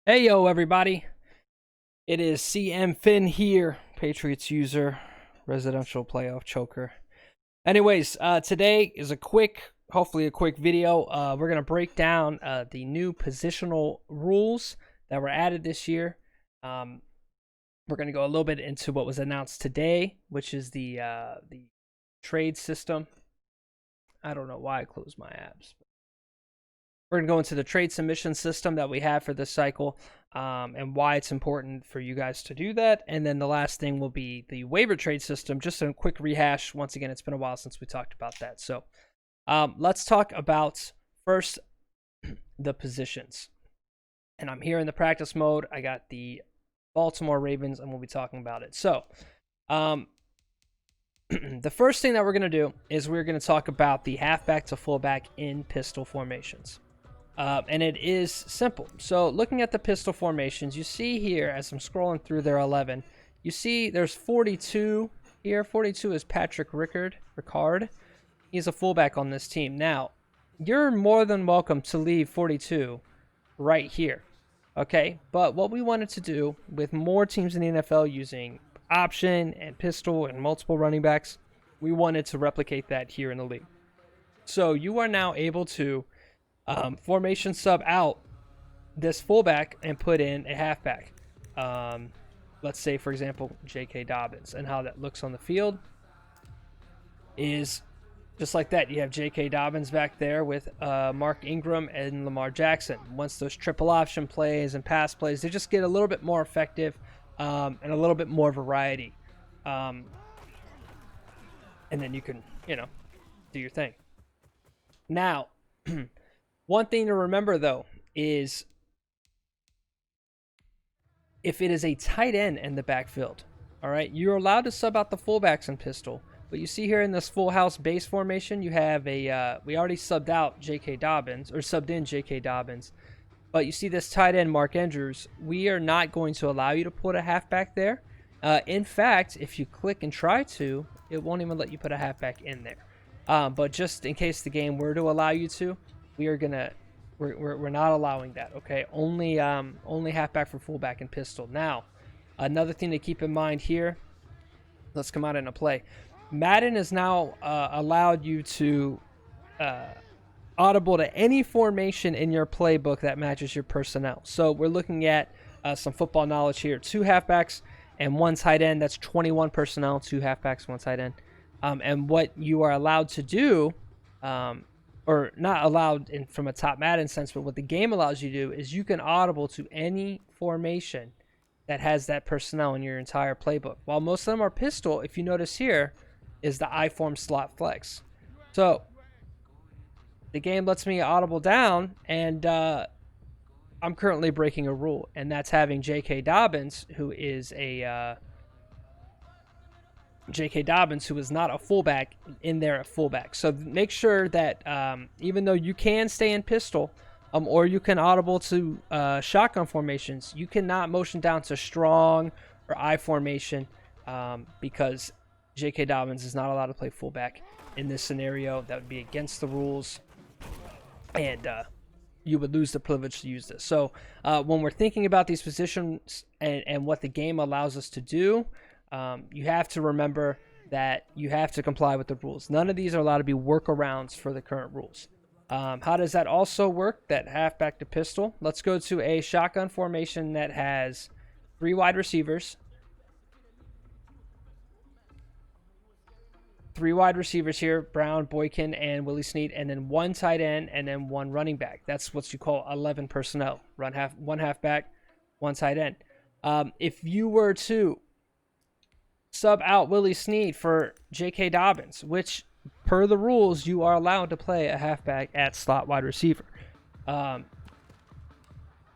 Hey yo everybody, it is CM Finn here, Patriots user, residential playoff choker. Anyways, today is hopefully a quick video. We're going to break down the new positional rules that were added this year. We're going to go a little bit into what was announced today, which is the trade system. I don't know why I closed my apps. We're going to go into the trade submission system that we have for this cycle and why it's important for you guys to do that. And then the last thing will be the waiver trade system, just a quick rehash. Once again, it's been a while since we talked about that. So let's talk about first the positions. And I'm here in the practice mode. I got the Baltimore Ravens, and we'll be talking about it. So the first thing that we're going to do is we're going to talk about the halfback to fullback in pistol formations. And it is simple. So looking at the pistol formations, you see here as I'm scrolling through their 11, you see there's 42 here. 42 is Patrick Ricard. He's a fullback on this team. Now, you're more than welcome to leave 42 right here. Okay, but what we wanted to do with more teams in the NFL using option and pistol and multiple running backs, we wanted to replicate that here in the league. So you are now able to formation sub out this fullback and put in a halfback. Let's say, for example, J.K. Dobbins, and how that looks on the field is just like that. You have J.K. Dobbins back there with Mark Ingram and Lamar Jackson. Once those triple option plays and pass plays, they just get a little bit more effective and a little bit more variety. And then you can, do your thing. Now, one thing to remember, though, is if it is a tight end in the backfield, all right, you're allowed to sub out the fullbacks in pistol. But you see here in this full house base formation, you have we already subbed out J.K. Dobbins, or subbed in J.K. Dobbins. But you see this tight end, Mark Andrews, we are not going to allow you to put a halfback there. In fact, if you click and try to, it won't even let you put a halfback in there. But just in case the game were to allow you to, we're not allowing that. Okay, only halfback for fullback and pistol. Now, another thing to keep in mind here. Let's come out into play. Madden has now allowed you to audible to any formation in your playbook that matches your personnel. So we're looking at some football knowledge here. 2 halfbacks and 1 tight end. That's 21 personnel. 2 halfbacks, 1 tight end. And what you are allowed to do, or not allowed from a top Madden sense, but what the game allows you to do is you can audible to any formation that has that personnel in your entire playbook. While most of them are pistol, if you notice here, is the I-form slot flex. So the game lets me audible down, and I'm currently breaking a rule, and that's having J.K. Dobbins, who is not a fullback, in there at fullback. So make sure that even though you can stay in pistol, or you can audible to shotgun formations, you cannot motion down to strong or I formation because J.K. Dobbins is not allowed to play fullback in this scenario. That would be against the rules, and you would lose the privilege to use this. So when we're thinking about these positions and what the game allows us to do, you have to remember that you have to comply with the rules. None of these are allowed to be workarounds for the current rules. How does that also work, that halfback to pistol? Let's go to a shotgun formation that has 3 wide receivers. 3 wide receivers here, Brown, Boykin, and Willie Snead, and then 1 tight end, and then 1 running back. That's what you call 11 personnel. 1 halfback, 1 tight end. If you were to sub out Willie Snead for J.K. Dobbins, which per the rules you are allowed to play a halfback at slot wide receiver,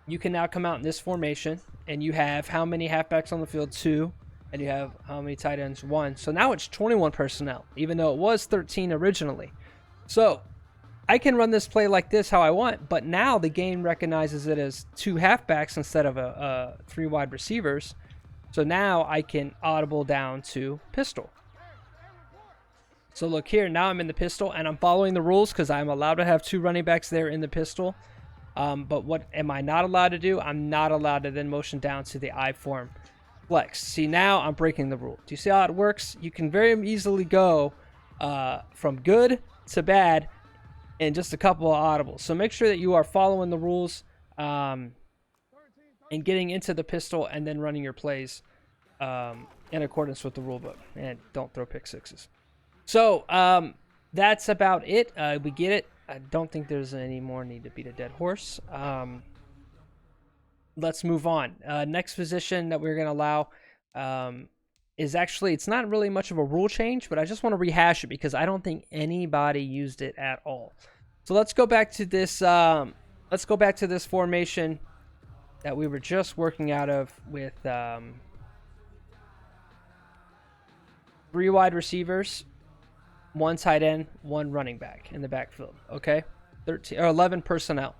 you can now come out in this formation, and you have how many halfbacks on the field? 2. And you have how many tight ends? 1. So now it's 21 personnel, even though it was 13 originally. So I can run this play like this how I want, but now the game recognizes it as 2 halfbacks instead of 3 wide receivers. So now I can audible down to pistol. So look here, now I'm in the pistol, and I'm following the rules because I'm allowed to have 2 running backs there in the pistol. But what am I not allowed to do? I'm not allowed to then motion down to the I form flex. See, now I'm breaking the rule. Do you see how it works? You can very easily go from good to bad in just a couple of audibles. So make sure that you are following the rules and getting into the pistol and then running your plays in accordance with the rule book. And don't throw pick sixes. So that's about it. We get it. I don't think there's any more need to beat a dead horse. Let's move on. Next position that we're going to allow is actually, it's not really much of a rule change, but I just want to rehash it because I don't think anybody used it at all. So let's go back to this. Let's go back to this formation that we were just working out of with 3 wide receivers, 1 tight end, 1 running back in the backfield. Okay, 13 or 11 personnel.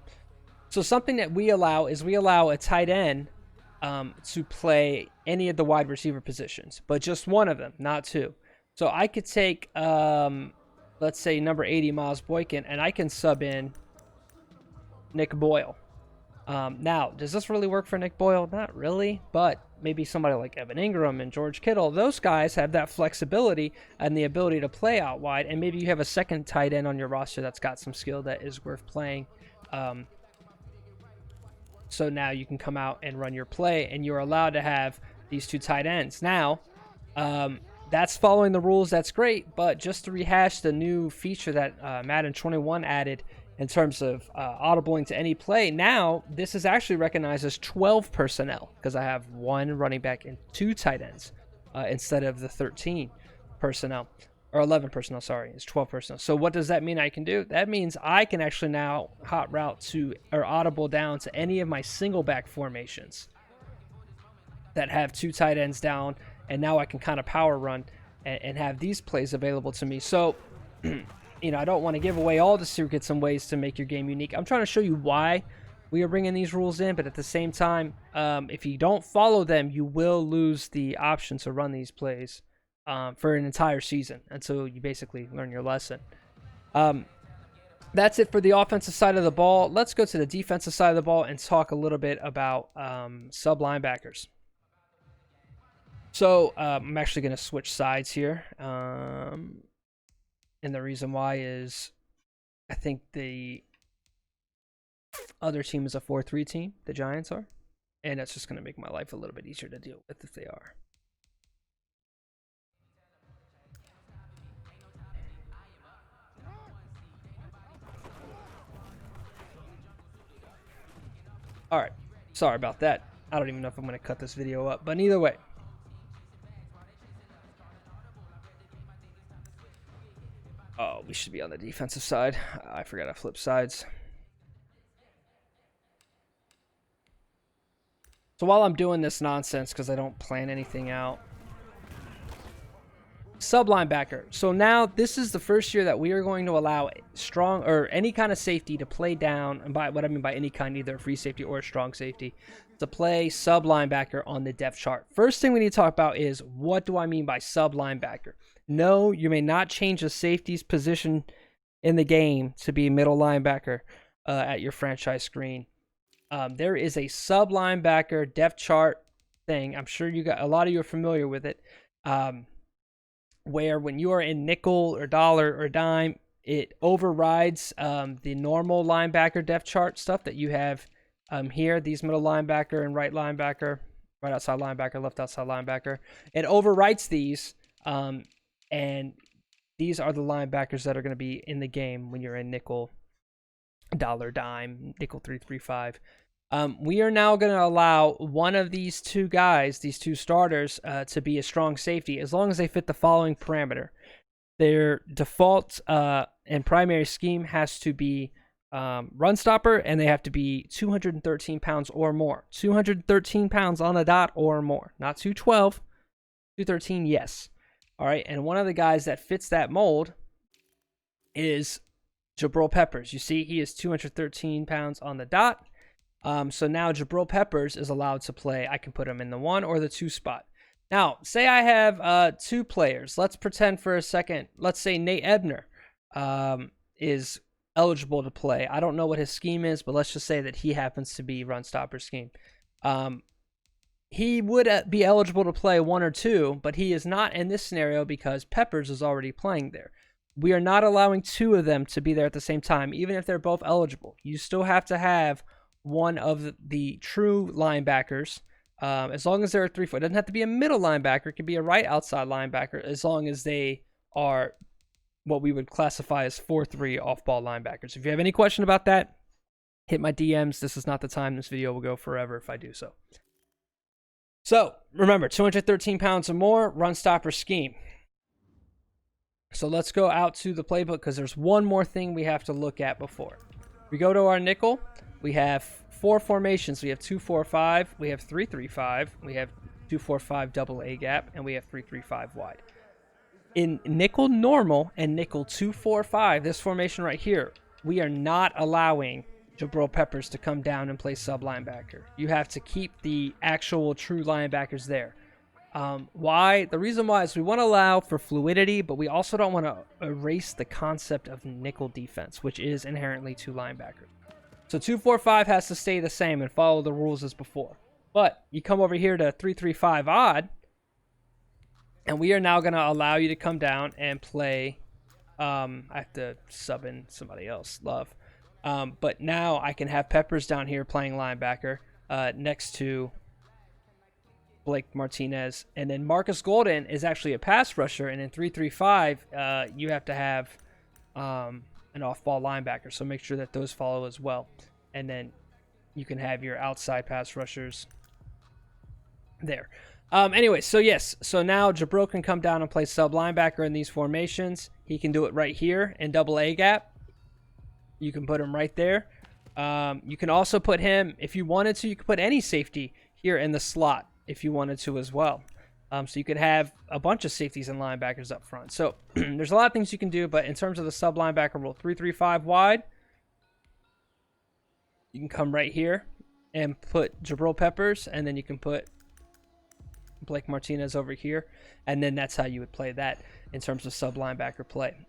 So something that we allow is we allow a tight end to play any of the wide receiver positions, but just one of them, not 2. So I could take, let's say, number 80, Miles Boykin, and I can sub in Nick Boyle. Now, does this really work for Nick Boyle? Not really, but maybe somebody like Evan Ingram and George Kittle, those guys have that flexibility and the ability to play out wide, and maybe you have a second tight end on your roster that's got some skill that is worth playing. So now you can come out and run your play, and you're allowed to have these 2 tight ends. Now, that's following the rules. That's great, but just to rehash the new feature that Madden 21 added in terms of audibling to any play, now this is actually recognized as 12 personnel because I have 1 running back and 2 tight ends instead of the 13 personnel. Or 11 personnel, sorry, it's 12 personnel. So what does that mean I can do? That means I can actually now hot route to or audible down to any of my single back formations that have 2 tight ends down, and now I can kind of power run and have these plays available to me. So, you know, I don't want to give away all the secrets and ways to make your game unique. I'm trying to show you why we are bringing these rules in, but at the same time, if you don't follow them, you will lose the option to run these plays for an entire season until you basically learn your lesson. That's it for the offensive side of the ball. Let's go to the defensive side of the ball and talk a little bit about sub linebackers. So I'm actually going to switch sides here. And the reason why is I think the other team is a 4-3 team, the Giants are. And that's just going to make my life a little bit easier to deal with if they are. All right, sorry about that. I don't even know if I'm going to cut this video up, but either way. Oh, we should be on the defensive side. I forgot I flipped sides. So while I'm doing this nonsense, because I don't plan anything out, sub linebacker. So now this is the first year that we are going to allow strong or any kind of safety to play down, and by what I mean by any kind, either a free safety or a strong safety, to play sub linebacker on the depth chart. First thing we need to talk about is, what do I mean by sub linebacker? No, you may not change the safety's position in the game to be middle linebacker at your franchise screen. There is a sub linebacker depth chart thing. I'm sure you got a lot of you are familiar with it. Where when you are in nickel or dollar or dime, it overrides the normal linebacker depth chart stuff that you have here. These middle linebacker and right linebacker, right outside linebacker, left outside linebacker. It overwrites these, and these are the linebackers that are going to be in the game when you're in nickel, dollar, dime, nickel 335. We are now going to allow one of these 2 guys, these 2 starters, to be a strong safety as long as they fit the following parameter. Their default and primary scheme has to be run stopper, and they have to be 213 pounds or more. 213 pounds on the dot or more. Not 212. 213, yes. All right, and one of the guys that fits that mold is Jabril Peppers. You see, he is 213 pounds on the dot. So now Jabril Peppers is allowed to play. I can put him in the 1 or the 2 spot. Now, say I have 2 players. Let's pretend for a second. Let's say Nate Ebner is eligible to play. I don't know what his scheme is, but let's just say that he happens to be run stopper scheme. He would be eligible to play 1 or 2, but he is not in this scenario because Peppers is already playing there. We are not allowing 2 of them to be there at the same time, even if they're both eligible. You still have to have one of the true linebackers, as long as they're a 3-4. It doesn't have to be a middle linebacker. It could be a right outside linebacker, as long as they are what we would classify as 4-3 off-ball linebackers. If you have any question about that, hit my DMs. This is not the time. This video will go forever if I do so. So, remember, 213 pounds or more, run stopper scheme. So let's go out to the playbook because there's one more thing we have to look at before. We go to our nickel. We have 4 formations. We have 2-4-5. We have 3-3-5. We have 2-4-5 double A gap. And we have 3-3-5 wide. In nickel normal and nickel 2-4-5, this formation right here, we are not allowing Jabril Peppers to come down and play sub linebacker. You have to keep the actual true linebackers there. Why? The reason why is we want to allow for fluidity, but we also don't want to erase the concept of nickel defense, which is inherently 2 linebackers. So 2-4-5 has to stay the same and follow the rules as before. But you come over here to 3-3-5 odd, and we are now going to allow you to come down and play. I have to sub in somebody else, Love. But now I can have Peppers down here playing linebacker next to Blake Martinez. And then Marcus Golden is actually a pass rusher. And in 3-3-5, you have to have an off-ball linebacker. So make sure that those follow as well. And then you can have your outside pass rushers there. Anyway, so yes. So now Jabril can come down and play sub linebacker in these formations. He can do it right here in double A gap. You can put him right there. You can also put him, if you wanted to, you could put any safety here in the slot if you wanted to as well. So you could have a bunch of safeties and linebackers up front. So there's a lot of things you can do, but in terms of the sub linebacker rule, 3-3-5 wide, you can come right here and put Jabril Peppers, and then you can put Blake Martinez over here, and then that's how you would play that in terms of sub linebacker play.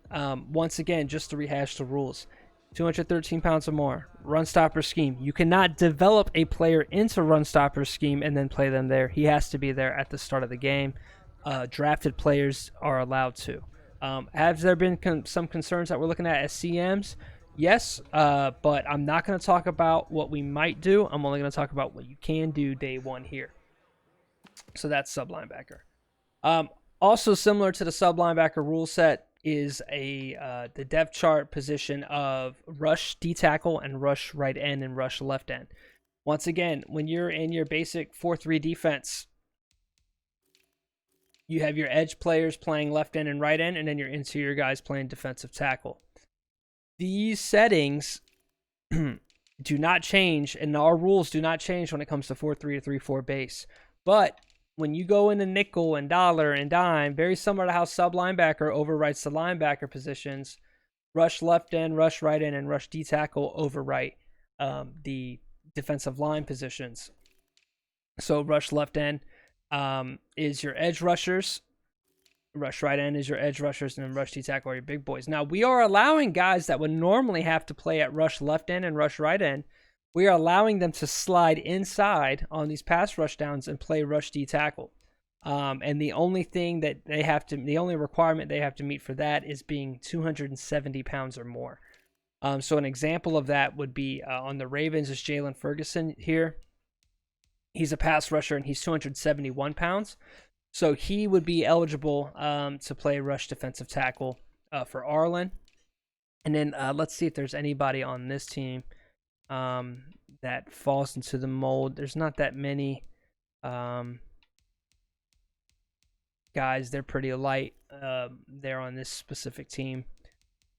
Once again, just to rehash the rules, 213 pounds or more, run stopper scheme. You cannot develop a player into run stopper scheme and then play them there. He has to be there at the start of the game. Drafted players are allowed to. Have there been some concerns that we're looking at as CMs? Yes, but I'm not going to talk about what we might do. I'm only going to talk about what you can do day one here. So that's sub linebacker. Also similar to the sub linebacker rule set is the depth chart position of rush D tackle and rush right end and rush left end. Once again, when you're in your basic 4-3 defense, you have your edge players playing left end and right end, and then your interior guys playing defensive tackle. These settings do not change, and our rules do not change when it comes to 4-3 to 3-4 base. But when you go into nickel and dollar and dime, very similar to how sub linebacker overwrites the linebacker positions, rush left end, rush right end, and rush D tackle overwrite the defensive line positions. So rush left end is your edge rushers, rush right end is your edge rushers, and then rush D tackle are your big boys. Now we are allowing guys that would normally have to play at rush left end and rush right end. We are allowing them to slide inside on these pass rush downs and play rush D tackle. And the only thing that they have to, the only requirement they have to meet for that is being 270 pounds or more. So an example of that would be on the Ravens is Jalen Ferguson here. He's a pass rusher and he's 271 pounds. So he would be eligible to play rush defensive tackle for Arlen. And then let's see if there's anybody on this team that falls into the mold. There's not that many guys. They're pretty light there on this specific team.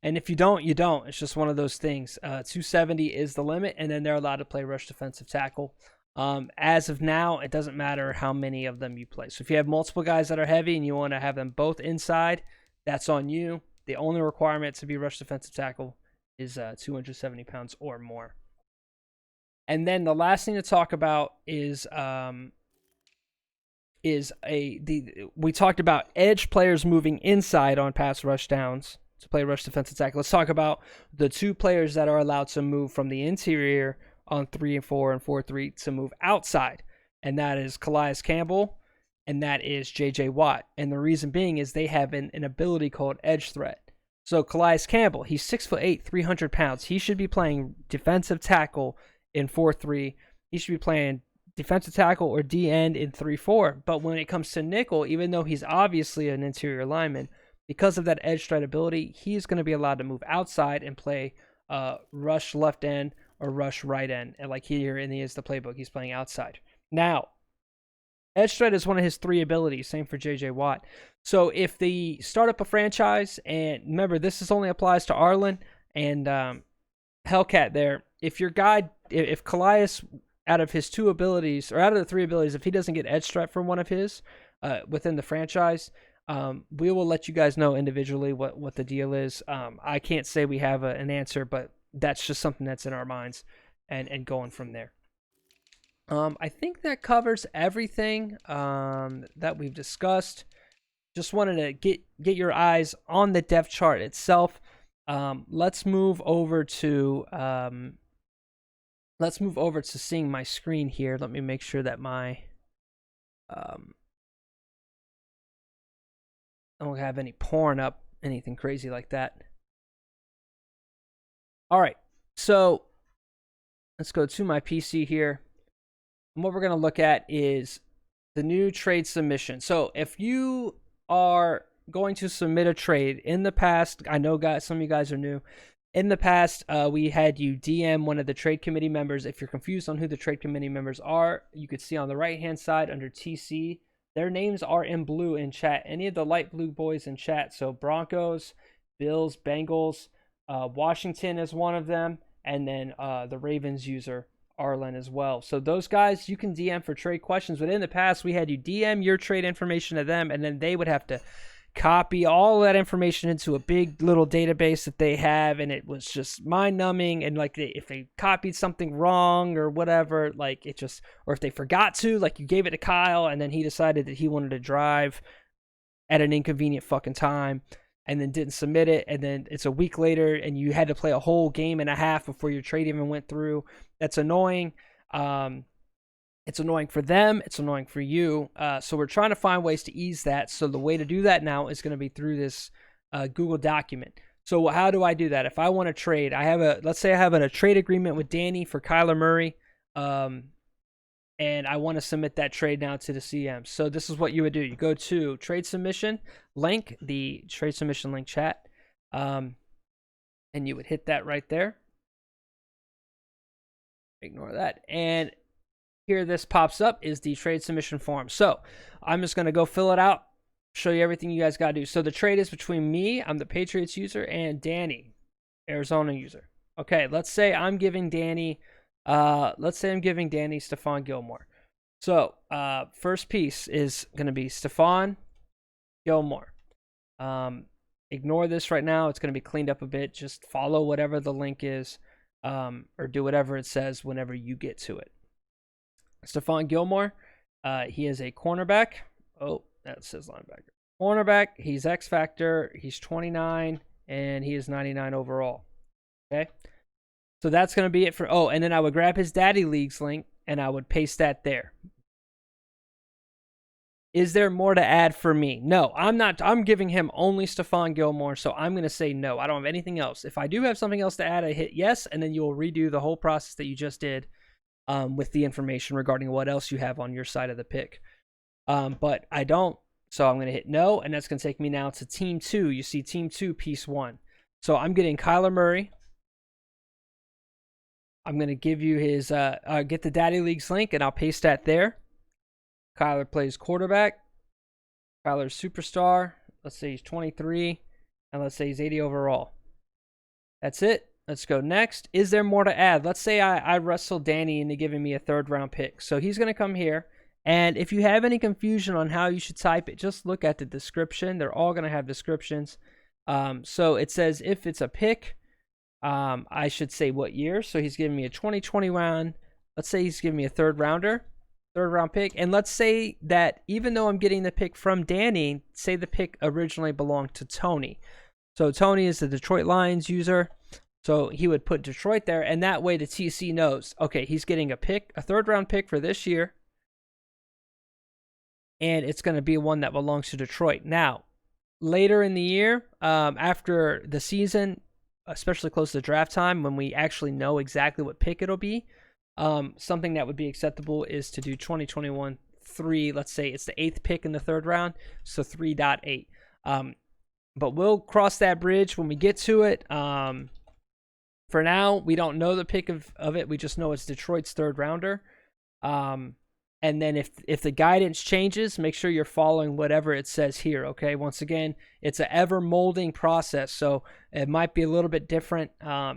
And if you don't, you don't. It's just one of those things. 270 is the limit, and then they're allowed to play rush defensive tackle. As of now, it doesn't matter how many of them you play. So if you have multiple guys that are heavy and you want to have them both inside, that's on you. The only requirement to be rush defensive tackle is 270 pounds or more. And then the last thing to talk about is we talked about edge players moving inside on pass rush downs to play rush defensive tackle. Let's talk about the 2 players that are allowed to move from the interior on 3 and 4 and 4-3 to move outside, and that is Calais Campbell and that is J.J. Watt. And the reason being is they have an ability called edge threat. So Calais Campbell, he's 6'8", 300 pounds. He should be playing defensive tackle in 4-3. He should be playing defensive tackle or D-end in 3-4. But when it comes to nickel, even though he's obviously an interior lineman, because of that edge threat ability, he's going to be allowed to move outside and play rush left end or rush right end. And like here in the playbook, he's playing outside. Now, edge threat is one of his 3 abilities. Same for J.J. Watt. So if they start up a franchise, and remember, this only applies to Arlen and Hellcat there. If your guy, if Calais, out of his 2 abilities, or out of the 3 abilities, if he doesn't get edge threat from one of his within the franchise, we will let you guys know individually what the deal is. I can't say we have an answer, but that's just something that's in our minds and going from there. I think that covers everything that we've discussed. Just wanted to get your eyes on the depth chart itself. Let's move over to seeing my screen here. Let me make sure that my I don't have any porn up, anything crazy like that. All right, so let's go to my PC here. And what we're going to look at is the new trade submission. So if you are going to submit a trade, in the past, I know some of you guys are new. In the past, we had you DM one of the trade committee members. If you're confused on who the trade committee members are, you could see on the right-hand side under TC, their names are in blue in chat. Any of the light blue boys in chat. So Broncos, Bills, Bengals, Washington is one of them, and then the Ravens user, Arlen, as well. So those guys you can DM for trade questions, but in the past we had you DM your trade information to them, and then they would have to copy all that information into a big little database that they have, and it was just mind-numbing. And like if they copied something wrong or whatever, like it just, or if they forgot to, like you gave it to Kyle and then he decided that he wanted to drive at an inconvenient fucking time and then didn't submit it, and then it's a week later and you had to play a whole game and a half before your trade even went through. That's annoying. It's annoying for them. It's annoying for you. So we're trying to find ways to ease that. So the way to do that now is going to be through this Google document. So how do I do that? If I want to trade, let's say I have a trade agreement with Danny for Kyler Murray, and I want to submit that trade now to the CM. So this is what you would do. You go to trade submission link, the trade submission link chat, and you would hit that right there. Ignore that. And here this pops up is the trade submission form. So I'm just going to go fill it out, show you everything you guys got to do. So the trade is between me, I'm the Patriots user, and Danny, Arizona user. Okay, let's say I'm giving Danny Stephon Gilmore. So first piece is going to be Stephon Gilmore. Ignore this right now. It's going to be cleaned up a bit. Just follow whatever the link is, or do whatever it says whenever you get to it. Stephon Gilmore, he is a cornerback. Oh, that says linebacker. Cornerback, he's X Factor, he's 29, and he is 99 overall. Okay? So that's going to be it for, and then I would grab his Daddy Leagues link, and I would paste that there. Is there more to add for me? No, I'm not. I'm giving him only Stephon Gilmore, so I'm going to say no. I don't have anything else. If I do have something else to add, I hit yes, and then you'll redo the whole process that you just did. With the information regarding what else you have on your side of the pick. But I don't, so I'm going to hit no, and that's going to take me now to Team 2. You see Team 2, Piece 1. So I'm getting Kyler Murray. I'm going to give you his, get the Daddy Leagues link, and I'll paste that there. Kyler plays quarterback. Kyler's superstar. Let's say he's 23, and let's say he's 80 overall. That's it. Let's go next. Is there more to add? Let's say I wrestled Danny into giving me a 3rd round pick. So he's going to come here. And if you have any confusion on how you should type it, just look at the description. They're all going to have descriptions. So it says if it's a pick, I should say what year. So he's giving me a 2021. Let's say he's giving me a 3rd round pick. And let's say that even though I'm getting the pick from Danny, say the pick originally belonged to Tony. So Tony is the Detroit Lions user. So he would put Detroit there, and that way the TC knows, okay, he's getting a pick, a 3rd round pick for this year, and it's going to be one that belongs to Detroit. Now, later in the year, after the season, especially close to draft time, when we actually know exactly what pick it'll be, something that would be acceptable is to do 2021 3. Let's say it's the 8th pick in the 3rd round, so 3.8. But we'll cross that bridge when we get to it. For now, we don't know the pick of it. We just know it's Detroit's 3rd rounder. And then if the guidance changes, make sure you're following whatever it says here, okay? Once again, it's an ever-molding process, so it might be a little bit different.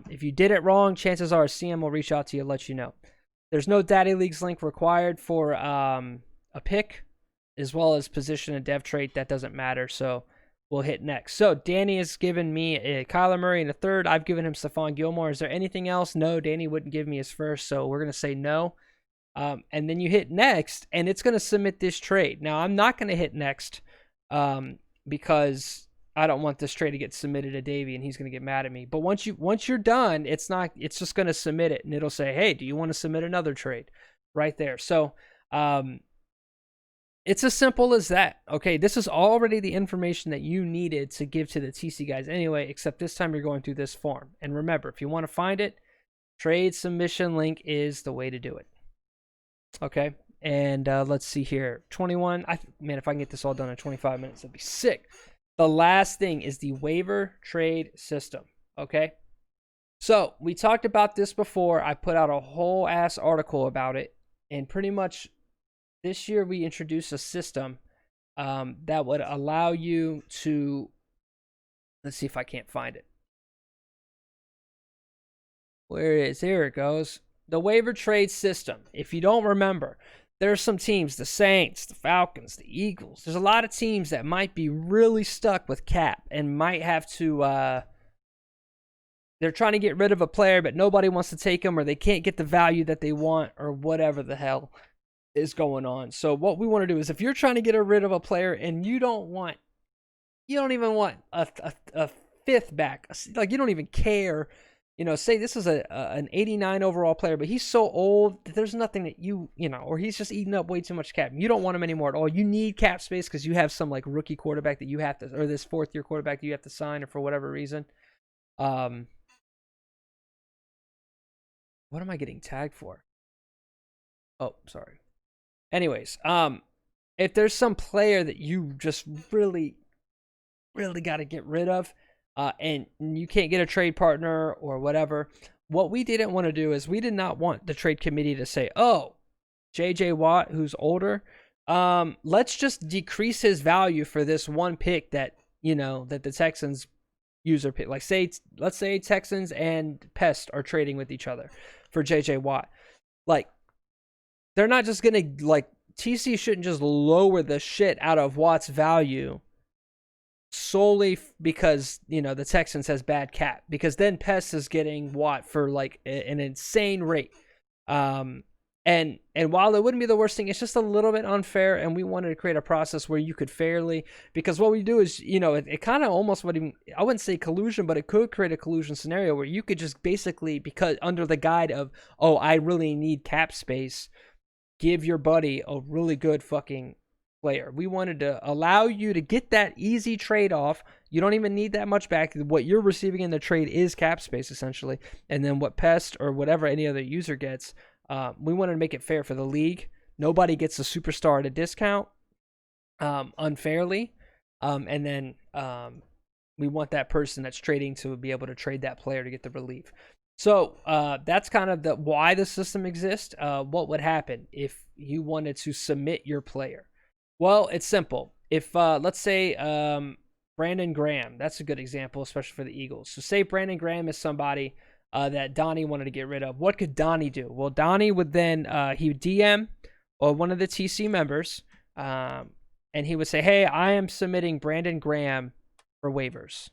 If you did it wrong, chances are a CM will reach out to you and let you know. There's no Daddy Leagues link required for a pick, as well as position and dev trait. That doesn't matter, so we'll hit next. So Danny has given me a Kyler Murray in the 3rd. I've given him Stephon Gilmore. Is there anything else? No, Danny wouldn't give me his 1st, so we're going to say no. And then you hit next, and it's going to submit this trade. Now, I'm not going to hit next because I don't want this trade to get submitted to Davey, and he's going to get mad at me. But once you're done, it's just going to submit it, and it'll say, hey, do you want to submit another trade? Right there. So it's as simple as that. Okay, this is already the information that you needed to give to the TC guys anyway, except this time you're going through this form. And remember, if you want to find it, trade submission link is the way to do it. Okay, and let's see here. 21. Man, if I can get this all done in 25 minutes, that'd be sick. The last thing is the waiver trade system. Okay, so we talked about this before. I put out a whole ass article about it, and pretty much this year we introduced a system that would allow you to. Let's see if I can't find it. Where is it? Here it goes. The waiver trade system. If you don't remember, there's some teams, the Saints, the Falcons, the Eagles. There's a lot of teams that might be really stuck with cap and might have to, they're trying to get rid of a player, but nobody wants to take him, or they can't get the value that they want, or whatever the hell is going on. So what we want to do is, if you're trying to get rid of a player and you don't even want a 5th back, like you don't even care. You know, say this is an 89 overall player, but he's so old that there's nothing that or he's just eating up way too much cap. You don't want him anymore at all. You need cap space because you have some like rookie quarterback that you have to, or this 4th-year quarterback that you have to sign, or for whatever reason. What am I getting tagged for? Oh, sorry. Anyways, if there's some player that you just really, really got to get rid of, and you can't get a trade partner or whatever, what we didn't want to do is we did not want the trade committee to say, oh, JJ Watt, who's older, let's just decrease his value for this one pick that, that the Texans user pick. Like, let's say Texans and Pest are trading with each other for JJ Watt. Like, they're not just going to, like, TC shouldn't just lower the shit out of Watt's value solely because the Texans has bad cap, because then Pest is getting Watt for like an insane rate, and while it wouldn't be the worst thing, it's just a little bit unfair, and we wanted to create a process where you could fairly, because what we do is it kind of almost would even, I wouldn't say collusion, but it could create a collusion scenario where you could just basically, because under the guide of, oh, I really need cap space, give your buddy a really good fucking player. We wanted to allow you to get that easy trade off. You don't even need that much back. What you're receiving in the trade is cap space, essentially. And then what Pest or whatever any other user gets, we wanted to make it fair for the league. Nobody gets a superstar at a discount unfairly. And then we want that person that's trading to be able to trade that player to get the relief. So that's kind of why the system exists. What would happen if you wanted to submit your player? Well, it's simple. If, let's say, Brandon Graham, that's a good example, especially for the Eagles. So say Brandon Graham is somebody that Donnie wanted to get rid of. What could Donnie do? Well, Donnie would then, he would DM one of the TC members, and he would say, hey, I am submitting Brandon Graham for waivers.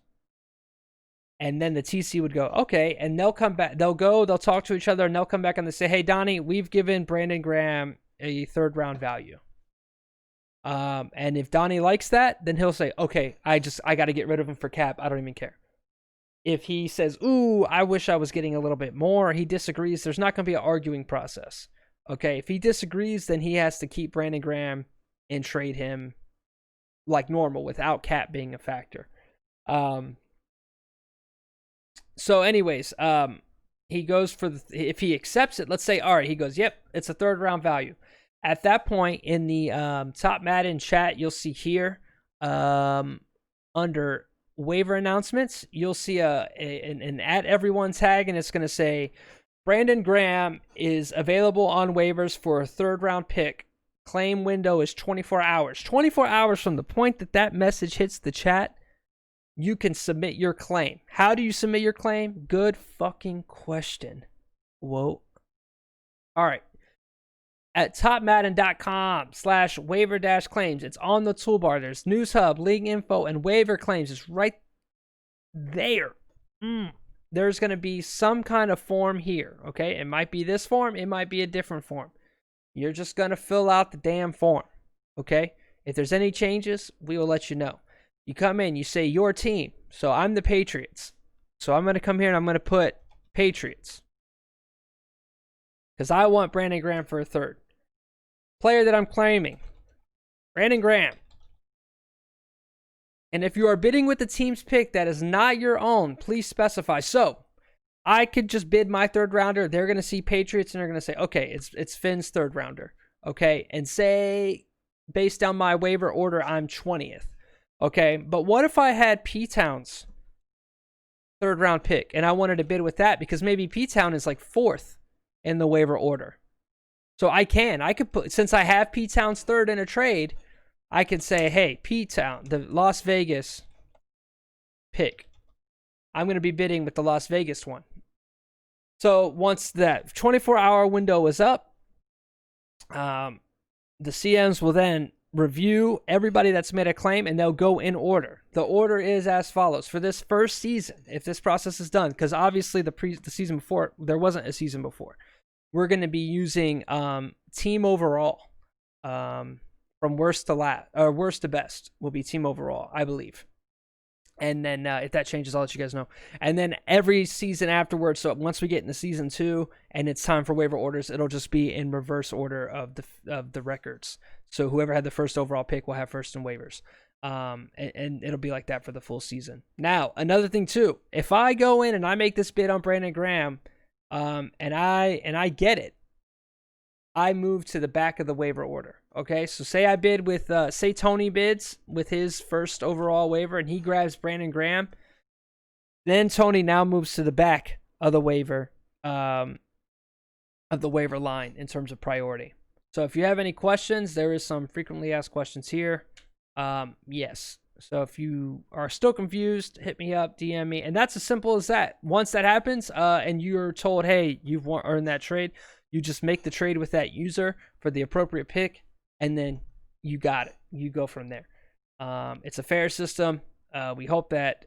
And then the TC would go, okay, and they'll come back. They'll talk to each other, and they'll come back and they say, hey, Donnie, we've given Brandon Graham a 3rd round value. And if Donnie likes that, then he'll say, okay, I got to get rid of him for cap. I don't even care. If he says, ooh, I wish I was getting a little bit more, he disagrees, there's not going to be an arguing process. Okay, if he disagrees, then he has to keep Brandon Graham and trade him like normal without cap being a factor. So anyways, he goes for if he accepts it, let's say, all right, he goes, yep, it's a third round value. At that point in the top Madden chat, you'll see here under waiver announcements, you'll see an at everyone tag, and it's going to say Brandon Graham is available on waivers for a third round pick. Claim window is 24 hours. 24 hours from the point that that message hits the chat, you can submit your claim. How do you submit your claim? Good fucking question. Whoa. All right. At topmadden.com/waiver-claims. It's on the toolbar. There's News Hub, League Info, and Waiver Claims. It's right there. There's going to be some kind of form here, okay? It might be this form. It might be a different form. You're just going to fill out the damn form, okay? If there's any changes, we will let you know. You come in, you say your team. So I'm the Patriots. So I'm going to come here and I'm going to put Patriots, because I want Brandon Graham for a third. Player that I'm claiming, Brandon Graham. And if you are bidding with the team's pick that is not your own, please specify. So I could just bid my third rounder. They're going to see Patriots and they're going to say, okay, it's Finn's third rounder. Okay. And say, based on my waiver order, I'm 20th. Okay. But what if I had P-Town's third round pick and I wanted to bid with that because maybe P-Town is like 4th in the waiver order? So I could put, since I have P-Town's third in a trade, I could say, hey, P-Town, the Las Vegas pick, I'm going to be bidding with the Las Vegas one. So once that 24-hour window is up, the CMs will then review everybody that's made a claim, and they'll go in order. The order is as follows. For this first season, if this process is done, because obviously the season before, there wasn't a season before, we're going to be using team overall. From worst to best will be team overall, I believe. And then if that changes, I'll let you guys know. And then every season afterwards, so once we get into season 2 and it's time for waiver orders, it'll just be in reverse order of the records. So whoever had the first overall pick will have first in waivers. And it'll be like that for the full season. Now, another thing too, if I go in and I make this bid on Brandon Graham, and I get it, I move to the back of the waiver order. Okay, so say I bid with, say Tony bids with his first overall waiver and he grabs Brandon Graham. Then Tony now moves to the back of the waiver, line in terms of priority. So if you have any questions, there is some frequently asked questions here. Yes. So if you are still confused, hit me up, DM me. And that's as simple as that. Once that happens, and you're told, hey, you've earned that trade, you just make the trade with that user for the appropriate pick, and then you got it. You go from there. It's a fair system. We hope that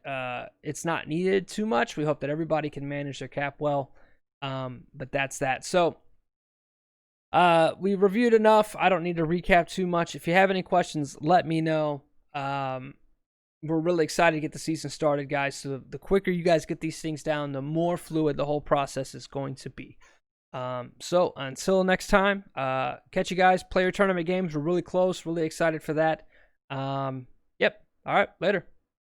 it's not needed too much. We hope that everybody can manage their cap well. But that's that. So we reviewed enough. I don't need to recap too much. If you have any questions, let me know. We're really excited to get the season started, guys. So the quicker you guys get these things down, the more fluid the whole process is going to be. So until next time, catch you guys. Player tournament games. We're really close. Really excited for that. Yep. All right. Later.